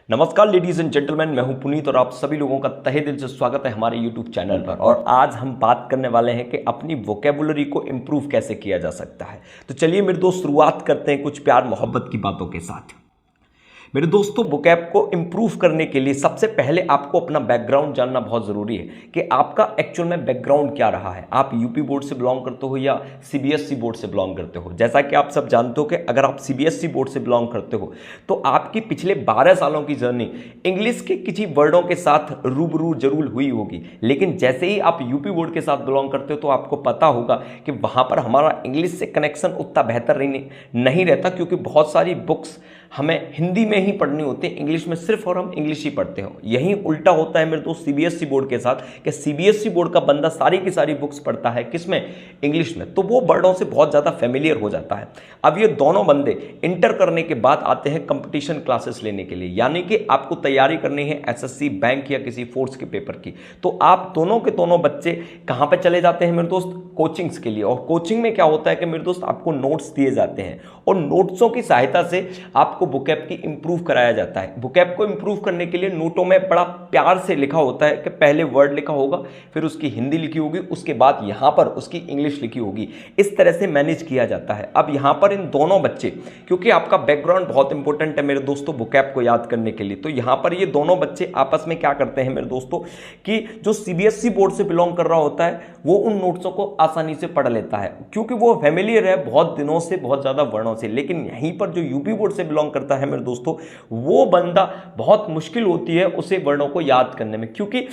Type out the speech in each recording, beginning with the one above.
नमस्कार ladies and gentleman, मैं हूं पुनीत और आप सभी लोगों का तहे दिल से स्वागत है हमारे यूट्यूब चैनल पर। और आज हम बात करने वाले हैं कि अपनी वोकेबुलरी को इम्प्रूव कैसे किया जा सकता है। तो चलिए मेरे दोस्त, शुरुआत करते हैं कुछ प्यार मोहब्बत की बातों के साथ। मेरे दोस्तों, वोकैब को इम्प्रूव करने के लिए सबसे पहले आपको अपना बैकग्राउंड जानना बहुत ज़रूरी है कि आपका एक्चुअल में बैकग्राउंड क्या रहा है। आप यूपी बोर्ड से बिलोंग करते हो या सीबीएसई बोर्ड से बिलोंग करते हो। जैसा कि आप सब जानते हो कि अगर आप सीबीएसई बोर्ड से बिलोंग करते हो तो आपकी पिछले 12 सालों की जर्नी इंग्लिश के किसी वर्डों के साथ रूबरू जरूर हुई होगी। लेकिन जैसे ही आप यूपी बोर्ड के साथ बिलोंग करते हो तो आपको पता होगा कि वहाँ पर हमारा इंग्लिश से कनेक्शन उतना बेहतर नहीं रहता, क्योंकि बहुत सारी बुक्स हमें हिंदी में ही पढ़नी होती है, इंग्लिश में सिर्फ, और हम इंग्लिश ही पढ़ते हो। यही उल्टा होता है मेरे दोस्त सीबीएसई बोर्ड के साथ कि सीबीएसई बोर्ड का बंदा सारी की सारी बुक्स पढ़ता है किसमें, इंग्लिश में, तो वो वर्डों से बहुत ज़्यादा फेमिलियर हो जाता है। अब ये दोनों बंदे इंटर करने के बाद आते हैं कंपटीशन क्लासेस लेने के लिए, यानी कि आपको तैयारी करनी है एसएससी, बैंक या किसी फोर्स के पेपर की। तो आप दोनों के दोनों बच्चे कहाँ पर चले जाते हैं मेरे दोस्त, कोचिंग्स के लिए। और कोचिंग में क्या होता है कि मेरे दोस्त आपको नोट्स दिए जाते हैं और नोट्सों की सहायता से आपको वोकैब की इंप्रूव कराया जाता है। वोकैब को इंप्रूव करने के लिए नोटों में बड़ा प्यार से लिखा होता है कि पहले वर्ड लिखा होगा, फिर उसकी हिंदी लिखी होगी, उसके बाद यहां पर उसकी इंग्लिश लिखी होगी। इस तरह से मैनेज किया जाता है। अब यहां पर इन दोनों बच्चे, क्योंकि आपका बैकग्राउंड बहुत इंपॉर्टेंट है मेरे दोस्तों वोकैब को याद करने के लिए, तो यहां पर ये दोनों बच्चे आपस में क्या करते हैं मेरे दोस्तों कि जो सीबीएसई बोर्ड से बिलोंग कर रहा होता है वो उन नोट्सों को आसानी से पढ़ लेता है, क्योंकि वो फैमिलियर है बहुत दिनों से, बहुत ज्यादा वर्णों से। लेकिन यहीं पर जो यूपी बोर्ड से बिलोंग करता है मेरे दोस्तों, वो बंदा बहुत मुश्किल होती है उसे वर्णों को याद करने में, क्योंकि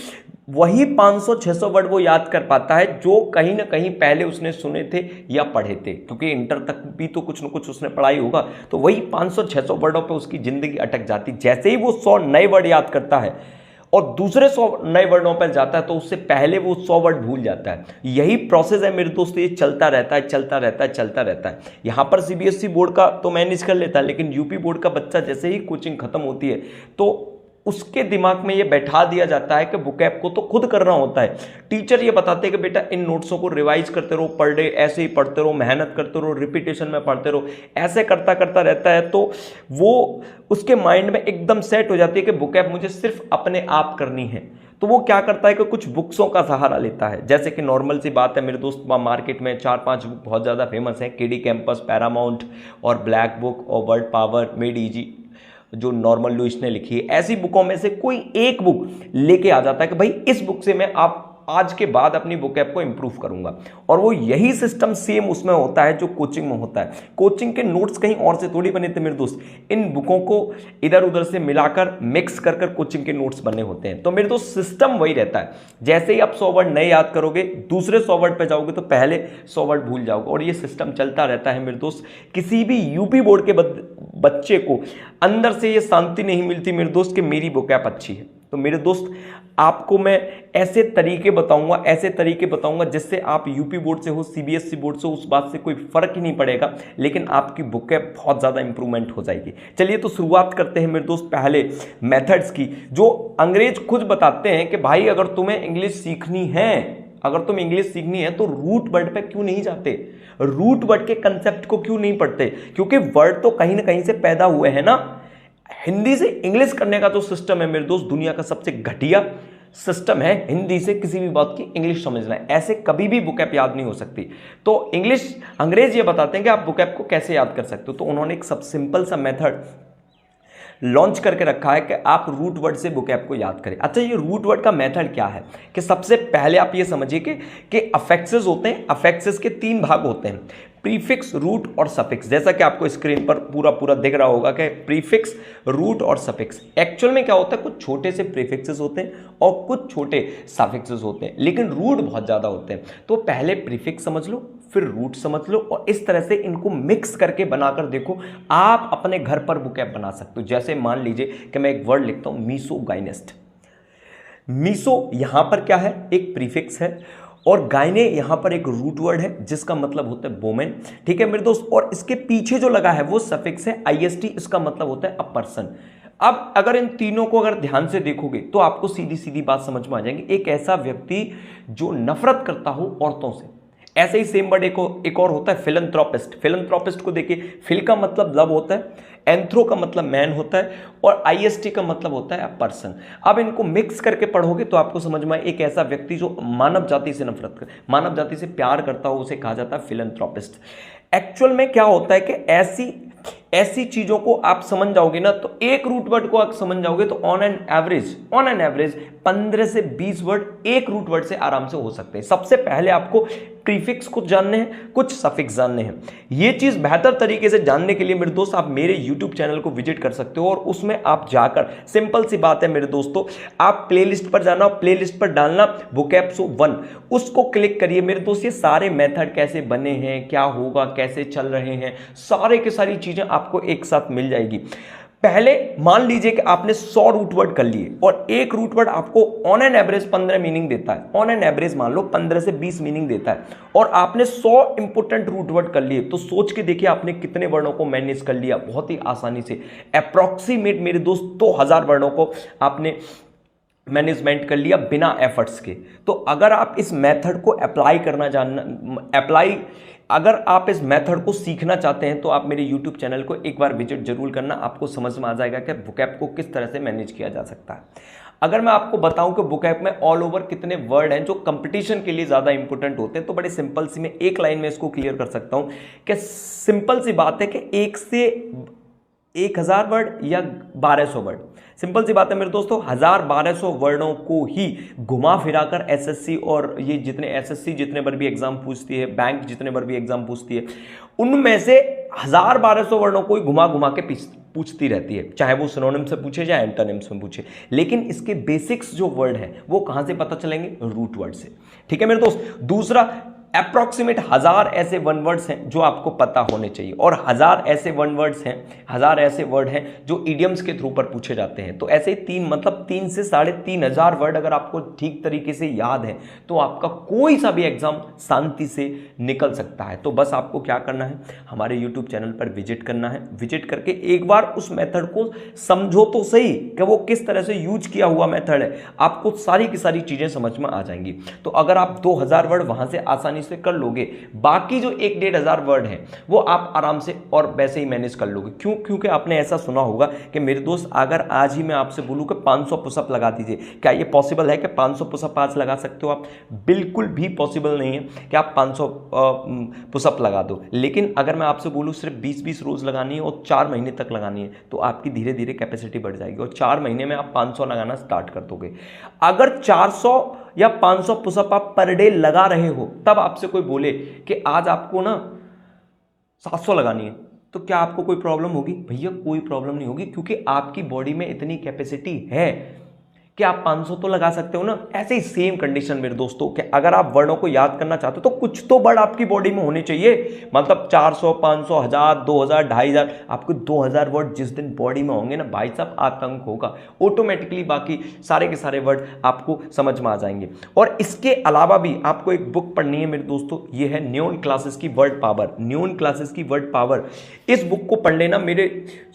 वही 500-600 वर्ड वो याद कर पाता है जो कहीं ना कहीं पहले उसने सुने थे या पढ़े थे, क्योंकि इंटर तक भी तो कुछ ना कुछ उसने पढ़ाई होगा। तो वही 500-600 वर्डों पे उसकी जिंदगी अटक जाती। जैसे ही वो 100 नए वर्ड याद करता है और दूसरे 100 नए वर्डों पर जाता है तो उससे पहले वो 100 वर्ड भूल जाता है। यही प्रोसेस है मेरे दोस्त, ये चलता रहता है, चलता रहता है, चलता रहता है। यहाँ पर सीबीएसई बोर्ड का तो मैनेज कर लेता है, लेकिन यूपी बोर्ड का बच्चा जैसे ही कोचिंग खत्म होती है तो उसके दिमाग में ये बैठा दिया जाता है कि वोकैब को तो खुद करना होता है। टीचर ये बताते हैं कि बेटा इन नोट्सों को रिवाइज करते रहो, पर डे ऐसे ही पढ़ते रहो, मेहनत करते रहो, रिपीटेशन में पढ़ते रहो। ऐसे करता करता रहता है तो वो उसके माइंड में एकदम सेट हो जाती है कि वोकैब मुझे सिर्फ अपने आप करनी है। तो वो क्या करता है कि कुछ बुक्सों का सहारा लेता है। जैसे कि नॉर्मल सी बात है मेरे दोस्त, मार्केट में 4-5 बुक बहुत ज़्यादा फेमस है, केडी कैंपस, पैरामाउंट और ब्लैक बुक और वर्ड पावर, मेड इजी जो नॉर्मल लुइस ने लिखी है। ऐसी बुकों में से कोई एक बुक लेके आ जाता है कि भाई इस बुक से मैं आप आज के बाद अपनी वोकैब को इंप्रूव करूंगा। और वो यही सिस्टम सेम उसमें होता है जो कोचिंग में होता है। कोचिंग के नोट्स कहीं और से थोड़ी बने थे मेरे दोस्त, इन बुकों को इधर उधर से मिलाकर मिक्स कर कर कोचिंग के नोट्स बने होते हैं। तो मेरे दोस्त सिस्टम वही रहता है। जैसे ही आप 100 वर्ड नए याद करोगे, दूसरे 100 वर्ड पे जाओगे तो पहले 100 वर्ड भूल जाओगे, और ये सिस्टम चलता रहता है मेरे दोस्त। किसी भी यूपी बोर्ड के बच्चे को अंदर से ये शांति नहीं मिलती मेरे दोस्त कि मेरी वोकैब अच्छी है। तो मेरे दोस्त, आपको मैं ऐसे तरीके बताऊंगा जिससे आप यूपी बोर्ड से हो, सीबीएसई बोर्ड से हो, उस बात से कोई फर्क ही नहीं पड़ेगा, लेकिन आपकी वोकैब बहुत ज़्यादा इंप्रूवमेंट हो जाएगी। चलिए तो शुरुआत करते हैं मेरे दोस्त पहले मेथड्स की, जो अंग्रेज खुद बताते हैं कि भाई अगर तुम्हें इंग्लिश सीखनी है तो रूट वर्ड पे क्यों नहीं जाते, रूट वर्ड के कंसेप्ट को क्यों नहीं पढ़ते, क्योंकि वर्ड तो कहीं ना कहीं से पैदा हुए हैं ना। हिंदी से इंग्लिश करने का जो सिस्टम है मेरे दोस्त, दुनिया का सबसे घटिया सिस्टम है। हिंदी से किसी भी बात की इंग्लिश समझना है, ऐसे कभी भी वोकैब याद नहीं हो सकती। तो अंग्रेज ये बताते हैं कि आप वोकैब को कैसे याद कर सकते हो। तो उन्होंने एक सब सिंपल सा मेथड लॉन्च करके रखा है कि आप रूट वर्ड से वोकैब को याद करें। अच्छा, ये रूट वर्ड का मेथड क्या है कि सबसे पहले आप ये समझिए कि अफेक्सेस होते हैं। अफेक्सेस के 3 भाग होते हैं, प्रीफिक्स, रूट और सफिक्स। जैसा कि आपको स्क्रीन पर पूरा दिख रहा होगा कि प्रीफिक्स, रूट और सफिक्स। एक्चुअल में क्या होता है, कुछ छोटे से प्रीफिक्सेस होते हैं और कुछ छोटे सफिक्सेस होते हैं, लेकिन रूट बहुत ज़्यादा होते हैं। तो पहले प्रीफिक्स समझ लो, फिर रूट समझ लो, और इस तरह से इनको मिक्स करके बनाकर देखो, आप अपने घर पर वोकैब बना सकते हो। जैसे मान लीजिए कि मैं एक वर्ड लिखता हूँ मीसोगाइनेस्ट। मीसो यहां पर क्या है, एक प्रीफिक्स है, और गायने यहां पर एक रूट वर्ड है जिसका मतलब होता है वोमेन। ठीक है मेरे दोस्त, और इसके पीछे जो लगा है वो सफिक्स है आईएसटी, इसका मतलब होता है अ पर्सन। अब अगर इन तीनों को अगर ध्यान से देखोगे तो आपको सीधी सीधी बात समझ में आ जाएगी। एक ऐसा व्यक्ति जो नफरत करता हो औरतों से, ऐसे ही सेम वर्ड एक और होता है फिलैंथ्रोपिस्ट। फिलैंथ्रोपिस्ट को देखिए, फिल का मतलब लव होता है, एंथ्रो का मतलब मैन होता है, और आईएसटी का मतलब होता है पर्सन। अब इनको मिक्स करके पढ़ोगे तो आपको समझ में आए, एक ऐसा व्यक्ति जो मानव जाति से नफरत करे, मानव जाति से प्यार करता हो, उसे कहा जाता है फिलैंथ्रोपिस्ट। एक्चुअल में क्या होता है कि ऐसी चीजों को आप समझ जाओगे ना, तो एक रूट वर्ड को आप समझ जाओगे तो ऑन एन एवरेज 15 से 20 वर्ड एक रूट वर्ड से आराम से हो सकते हैं। सबसे पहले आपको प्रीफिक्स कुछ जानने हैं, कुछ सफिक्स जानने हैं। ये चीज बेहतर तरीके से जानने के लिए मेरे दोस्त आप मेरे YouTube चैनल को विजिट कर सकते हो, और उसमें आप जाकर, सिंपल सी बात है मेरे दोस्तों, आप प्लेलिस्ट पर जाना, प्लेलिस्ट पर डालना vocabso 1, उसको क्लिक करिए मेरे दोस्त। ये सारे मेथड कैसे बने हैं, क्या होगा, कैसे चल रहे हैं, सारे की सारी चीजें आपको एक साथ मिल जाएगी। पहले मान लीजिए कि आपने 100 रूट वर्ड कर लिए, और एक रूट वर्ड आपको ऑन एन एवरेज 15 मीनिंग देता है, ऑन एन एवरेज मान लो 15 से 20 मीनिंग देता है, और आपने 100 इंपोर्टेंट रूट वर्ड कर लिए, तो सोच के देखिए आपने कितने वर्णों को मैनेज कर लिया बहुत ही आसानी से। अप्रॉक्सीमेट मेरे दोस्त 2000 वर्णों को आपने मैनेजमेंट कर लिया बिना एफर्ट्स के। तो अगर आप इस मेथड को अगर आप इस मेथड को सीखना चाहते हैं तो आप मेरे YouTube चैनल को एक बार विजिट जरूर करना, आपको समझ में आ जाएगा कि वोकैब को किस तरह से मैनेज किया जा सकता है। अगर मैं आपको बताऊं कि वोकैब में ऑल ओवर कितने वर्ड हैं जो कंपटीशन के लिए ज़्यादा इंपॉर्टेंट होते हैं, तो बड़े सिंपल सी मैं एक लाइन में इसको क्लियर कर सकता हूं कि सिंपल सी बात है कि 1 से 1000 वर्ड या 1200 वर्ड, सिंपल सी बात है मेरे दोस्तों, 1000-1200 वर्णों को ही घुमा फिराकर एसएससी और ये जितने बार भी एग्जाम पूछती है, बैंक जितने बार भी एग्जाम पूछती है, उनमें से 1000-1200 वर्णों को ही घुमा घुमा के पूछती रहती है, चाहे वो सिनोनिम से पूछे या एंटोनिम्स में पूछे। लेकिन इसके बेसिक्स जो वर्ड है वो कहां से पता चलेंगे? रूट वर्ड से। ठीक है मेरे दोस्त। दूसरा, अप्रॉक्सीमेट 1000 ऐसे वन वर्ड्स हैं जो आपको पता होने चाहिए, और 1000 ऐसे वर्ड हैं जो इडियम्स के थ्रू पर पूछे जाते हैं। तो ऐसे 3 से 3500 वर्ड अगर आपको ठीक तरीके से याद है तो आपका कोई सा भी एग्जाम शांति से निकल सकता है। तो बस आपको क्या करना है, हमारे यूट्यूब चैनल पर विजिट करना है, विजिट करके एक बार उस मेथड को समझो तो सही कि वो किस तरह से यूज किया हुआ मेथड है, आपको सारी की सारी चीजें समझ में आ जाएंगी। तो अगर आप 2000 वर्ड वहां से आसानी से कर लोगे, बाकी जो 1-1500 वर्ड हैं वो आप आराम से और वैसे ही मैनेज कर लोगे। क्यों? क्योंकि आपने ऐसा सुना होगा कि मेरे दोस्त अगर आज ही मैं आपसे बोलूं कि 500 पुशअप लगा दीजिए, क्या ये पॉसिबल है कि 500 पुशअप आज लगा सकते हो आप? बिल्कुल भी पॉसिबल नहीं है कि आप 500 पुशअप लगा दो। लेकिन अगर मैं आपसे बोलूं सिर्फ 20-20 रोज लगानी है और 4 महीने तक लगानी है, तो आपकी धीरे धीरे कैपेसिटी बढ़ जाएगी और 4 महीने में आप 500 लगाना स्टार्ट कर दोगे। अगर 400 या 500 पुशअप आप पर डे लगा रहे हो, तब आपसे कोई बोले कि आज आपको ना 700 लगानी है, तो क्या आपको कोई प्रॉब्लम होगी? भैया कोई प्रॉब्लम नहीं होगी, क्योंकि आपकी बॉडी में इतनी कैपेसिटी है कि आप 500 तो लगा सकते हो ना। ऐसे ही सेम कंडीशन मेरे दोस्तों कि अगर आप वर्णों को याद करना चाहते हो तो कुछ तो वर्ड आपकी बॉडी में होने चाहिए। मतलब 400, 500, 1000, 2000, 2500, आपको 2000 वर्ड जिस दिन बॉडी में होंगे ना भाई साहब, आतंक होगा। ऑटोमेटिकली बाकी सारे के सारे वर्ड आपको समझ में आ जाएंगे। और इसके अलावा भी आपको एक बुक पढ़नी है मेरे दोस्तों, ये है न्यून क्लासेस की वर्ड पावर। न्यून क्लासेस की वर्ड पावर, इस बुक को पढ़ लेना। मेरे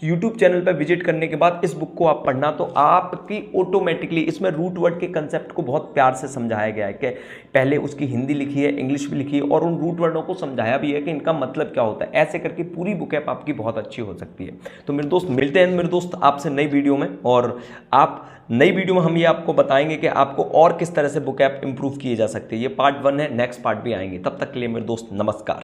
यूट्यूब चैनल पर विजिट करने के बाद इस बुक को आप पढ़ना, तो आपकी ऑटोमेटिकली, इसमें रूट वर्ड के कंसेप्ट को बहुत प्यार से समझाया गया है कि पहले उसकी हिंदी लिखी है, इंग्लिश भी लिखी है, और उन रूट वर्डों को समझाया भी है कि इनका मतलब क्या होता है। ऐसे करके पूरी बुकैप आपकी बहुत अच्छी हो सकती है। तो मेरे दोस्त मिलते हैं मेरे दोस्त आपसे नई वीडियो में, और आप नई वीडियो में हम ये आपको बताएंगे कि आपको और किस तरह से बुकैप इंप्रूव किए जा सकते हैं। ये पार्ट 1 है, नेक्स्ट पार्ट भी आएंगे। तब तक के लिए मेरे दोस्त नमस्कार।